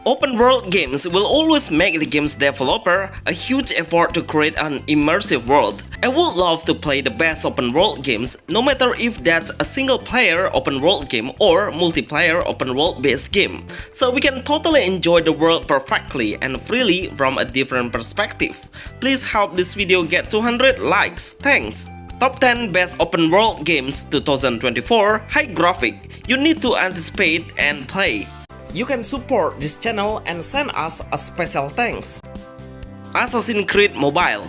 Open world games will always make the game's developer a huge effort to create an immersive world. I would love to play the best open world games, no matter if that's a single player open world game or multiplayer open world based game, so we can totally enjoy the world perfectly and freely from a different perspective. Please help this video get 200 likes, thanks! Top 10 Best Open World Games 2024 High Graphic You need to anticipate and play. You can support this channel and send us a special thanks. Assassin's Creed Mobile.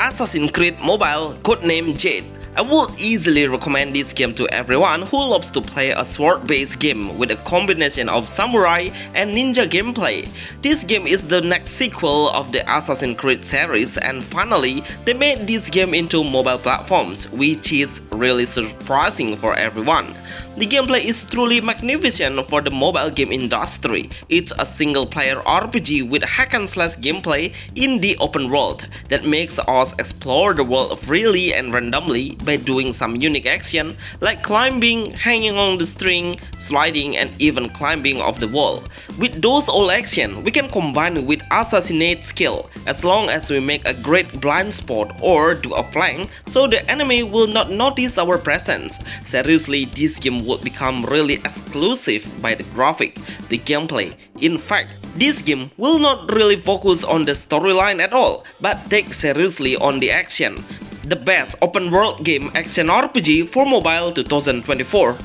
Assassin's Creed Mobile, codename Jade. I would easily recommend this game to everyone who loves to play a sword-based game with a combination of samurai and ninja gameplay. This game is the next sequel of the Assassin's Creed series, and finally, they made this game into mobile platforms, which is really surprising for everyone. The gameplay is truly magnificent for the mobile game industry. It's a single-player RPG with hack-and-slash gameplay in the open world that makes us explore the world freely and randomly by doing some unique action like climbing, hanging on the string, sliding, and even climbing off the wall. With those all action, we can combine with assassinate skill as long as we make a great blind spot or do a flank so the enemy will not notice our presence. Seriously, this game would become really exclusive by the graphic, the gameplay. In fact, this game will not really focus on the storyline at all, but take seriously on the action. The best open world game action RPG for mobile 2024.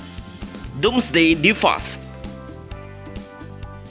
Doomsday Device.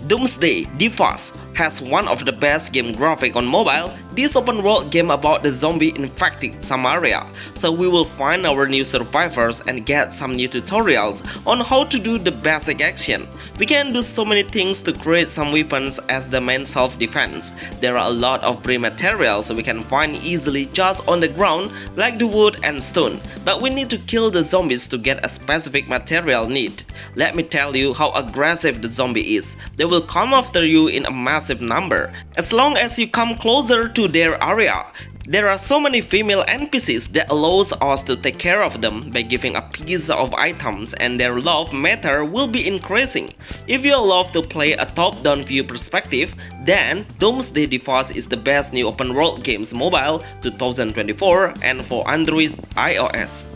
Doomsday Device has one of the best game graphics on mobile. This open world game about the zombie-infected SAWERIA, so we will find our new survivors and get some new tutorials on how to do the basic action. We can do so many things to create some weapons as the main self-defense. There are a lot of free materials we can find easily just on the ground like the wood and stone, but we need to kill the zombies to get a specific material need. Let me tell you how aggressive the zombie is. They will come after you in a massive number. As long as you come closer to their area, there are so many female NPCs that allows us to take care of them by giving a piece of items, and their love meter will be increasing. If you love to play a top-down view perspective, then Doomsday Device is the best new open world games mobile 2024 and for Android iOS.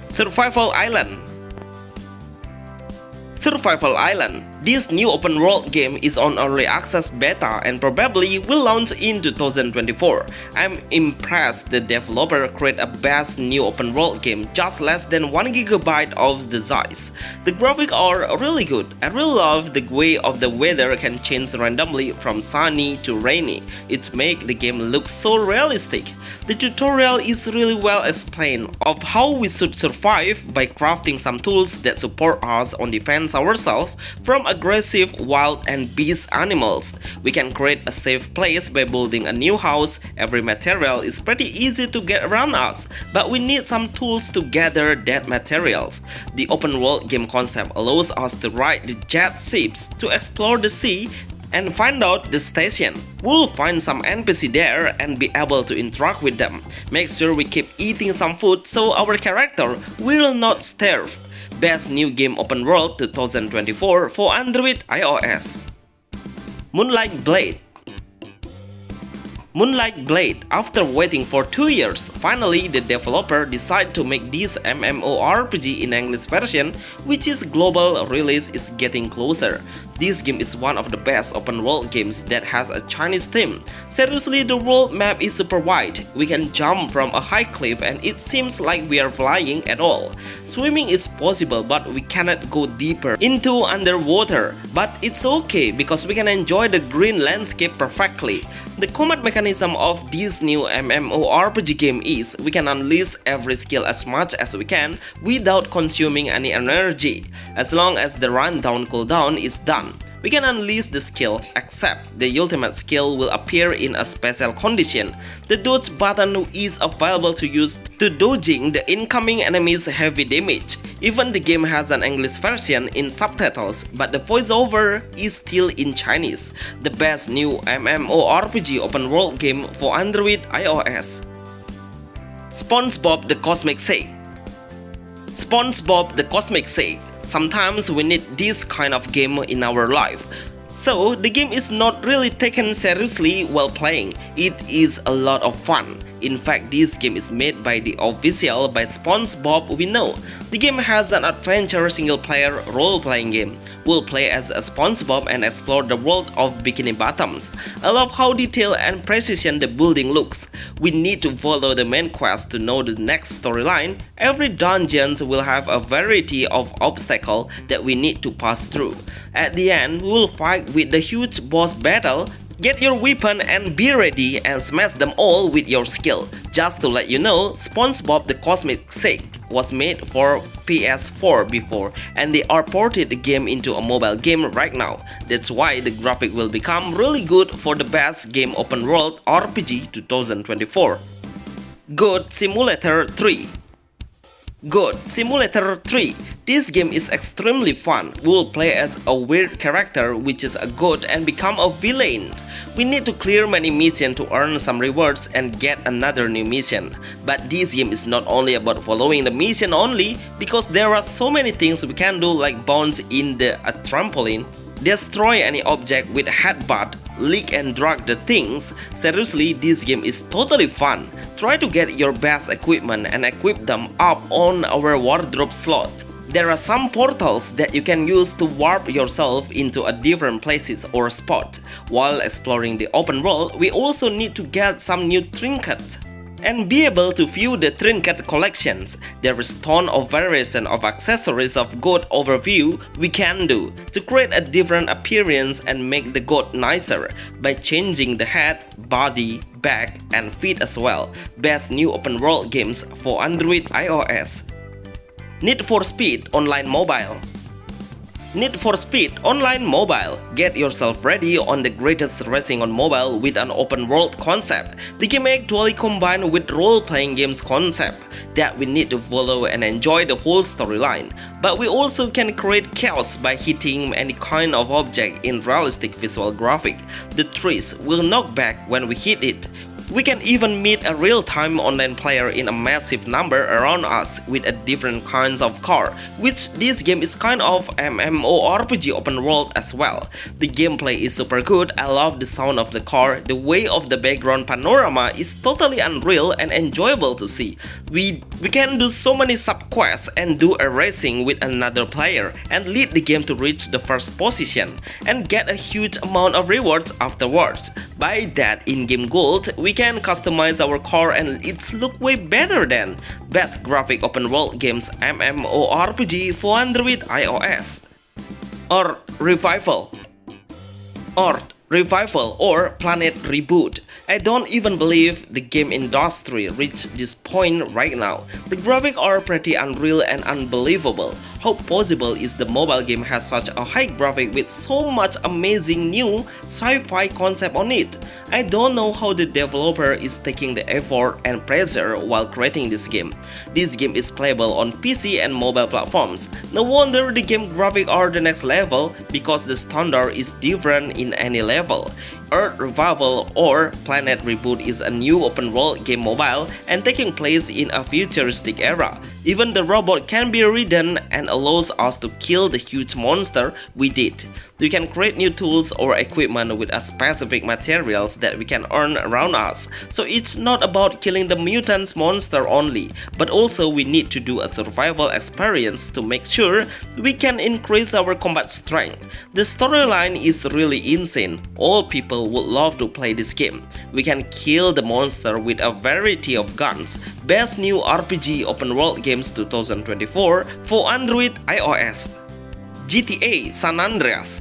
Survival Island. Survival Island. This new open world game is on early access beta and probably will launch in 2024. I'm impressed the developer created a best new open world game just less than 1 GB of the size. The graphics are really good. I really love the way of the weather can change randomly from sunny to rainy. It makes the game look so realistic. The tutorial is really well explained of how we should survive by crafting some tools that support us on defense ourselves from aggressive wild and beast animals. We can create a safe place by building a new house. Every material is pretty easy to get around us, but we need some tools to gather that materials. The open world game concept allows us to ride the jet ships to explore the sea and find out the station. We'll find some NPC there and be able to interact with them. Make sure we keep eating some food so our character will not starve. Best New Game Open World 2024 for Android iOS. Moonlight Blade. Moonlight Blade. After waiting for 2 years, finally the developer decided to make this MMORPG in English version, which is global release is getting closer. This game is one of the best open world games that has a Chinese theme. Seriously, the world map is super wide. We can jump from a high cliff and it seems like we are flying at all. Swimming is possible, but we cannot go deeper into underwater. But it's okay because we can enjoy the green landscape perfectly. The combat mechanism of this new MMORPG game is we can unleash every skill as much as we can without consuming any energy. As long as the rundown cooldown is done, we can unleash the skill, except the ultimate skill will appear in a special condition. The dodge button is available to use to dodging the incoming enemy's heavy damage. Even the game has an English version in subtitles, but the voiceover is still in Chinese. The best new MMORPG open world game for Android iOS. SpongeBob The Cosmic Say. SpongeBob The Cosmic Say. Sometimes we need this kind of game in our life. So the game is not really taken seriously while playing. It is a lot of fun. In fact, this game is made by the official by SpongeBob we know. The game has an adventure single-player role-playing game. We'll play as a SpongeBob and explore the world of Bikini Bottoms. I love how detailed and precision the building looks. We need to follow the main quest to know the next storyline. Every dungeon will have a variety of obstacles that we need to pass through. At the end, we will fight with the huge boss battle. Get your weapon and be ready and smash them all with your skill. Just to let you know, SpongeBob The Cosmic Say was made for PS4 before, and they are ported the game into a mobile game right now. That's why the graphic will become really good for the best game open world RPG 2024. Goat Simulator 3. Goat Simulator 3. This game is extremely fun. We will play as a weird character which is a goat and become a villain. We need to clear many missions to earn some rewards and get another new mission. But this game is not only about following the mission only, because there are so many things we can do, like bounce in a trampoline, destroy any object with a headbutt, lick and drag the things. Seriously, this game is totally fun. Try to get your best equipment and equip them up on our wardrobe slot. There are some portals that you can use to warp yourself into a different places or spot. While exploring the open world, we also need to get some new trinkets and be able to view the trinket collections. There is ton of variation of accessories of goat overview we can do to create a different appearance and make the goat nicer by changing the head, body, back and feet as well. Best new open world games for Android iOS. Need for Speed Online Mobile. Need for Speed Online Mobile. Get yourself ready on the greatest racing on mobile with an open world concept. The game actually combined with role-playing games concept that we need to follow and enjoy the whole storyline. But we also can create chaos by hitting any kind of object in realistic visual graphic. The trees will knock back when we hit it. We can even meet a real-time online player in a massive number around us with a different kinds of car, which this game is kind of MMORPG open world as well. The gameplay is super good. I love the sound of the car. The way of the background panorama is totally unreal and enjoyable to see. We can do so many sub-quests and do a racing with another player and lead the game to reach the first position and get a huge amount of rewards afterwards. By that in-game gold, we can customize our car and it's look way better than best graphic open world games MMORPG for Android iOS. Or Revival or Planet Reboot. I don't even believe the game industry reached this point right now. The graphics are pretty unreal and unbelievable. How possible is the mobile game has such a high graphic with so much amazing new sci-fi concept on it? I don't know how the developer is taking the effort and pressure while creating this game. This game is playable on PC and mobile platforms. No wonder the game graphics are the next level, because the standard is different in any level. Earth Revival or Planet Reboot is a new open world game mobile and taking place in a futuristic era. Even the robot can be ridden and allows us to kill the huge monster with it. We can create new tools or equipment with a specific materials that we can earn around us. So it's not about killing the mutants monster only, but also we need to do a survival experience to make sure we can increase our combat strength. The storyline is really insane. All people would love to play this game. We can kill the monster with a variety of guns. Best new RPG open world games 2024 for Android iOS. GTA San Andreas.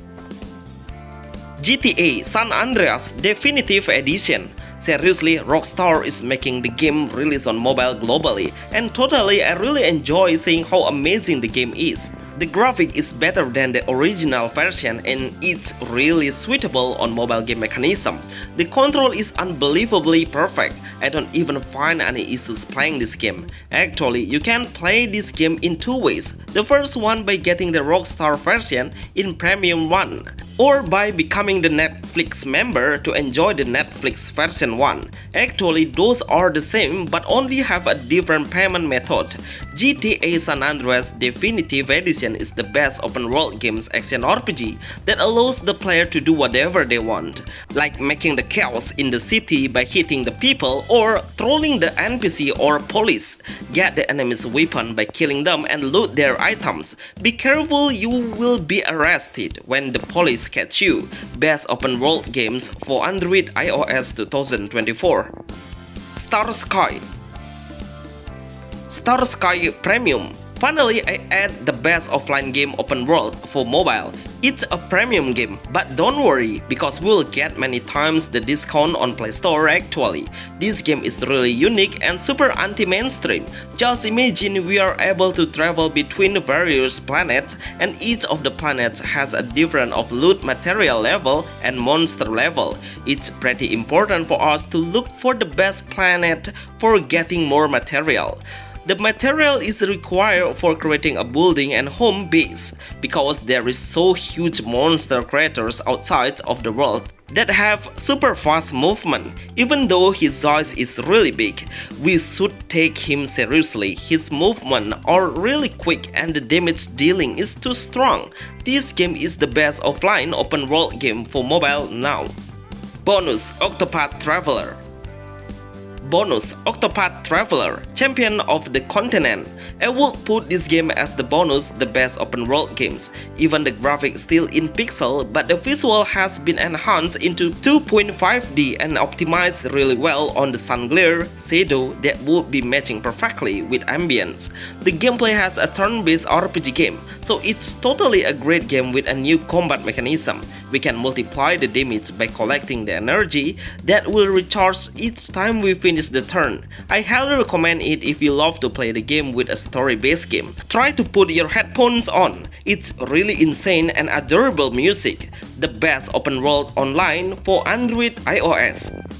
GTA San Andreas Definitive Edition. Seriously, Rockstar is making the game release on mobile globally, and totally I really enjoy seeing how amazing the game is. The graphic is better than the original version and it's really suitable on mobile game mechanism. The control is unbelievably perfect. I don't even find any issues playing this game. Actually, you can play this game in two ways. The first one by getting the Rockstar version in Premium 1. or by becoming the Netflix member to enjoy the Netflix version 1. Actually, those are the same but only have a different payment method. GTA San Andreas Definitive Edition is the best open world games action RPG that allows the player to do whatever they want, like making the chaos in the city by hitting the people or trolling the NPC or police, get the enemy's weapon by killing them and loot their items. Be careful, you will be arrested when the police catch you. Best open world games for Android iOS 2024. Star Sky Premium. Finally, I add the best offline game open world for mobile. It's a premium game, but don't worry because we'll get many times the discount on Play Store actually. This game is really unique and super anti-mainstream. Just imagine we are able to travel between various planets and each of the planets has a different of loot material level and monster level. It's pretty important for us to look for the best planet for getting more material. The material is required for creating a building and home base because there is so huge monster creatures outside of the world that have super fast movement. Even though his size is really big, we should take him seriously. His movement are really quick and the damage dealing is too strong. This game is the best offline open world game for mobile now. Bonus Octopath Traveler. Bonus Octopath Traveler, Champion of the Continent. I would put this game as the bonus the best open world games. Even the graphics still in pixel, but the visual has been enhanced into 2.5D and optimized really well on the sun glare shadow that would be matching perfectly with ambience. The gameplay has a turn-based RPG game, so it's totally a great game with a new combat mechanism. We can multiply the damage by collecting the energy that will recharge each time we finish the turn. I highly recommend it if you love to play the game with a story-based game. Try to put your headphones on. It's really insane and adorable music. The best open world online for Android iOS.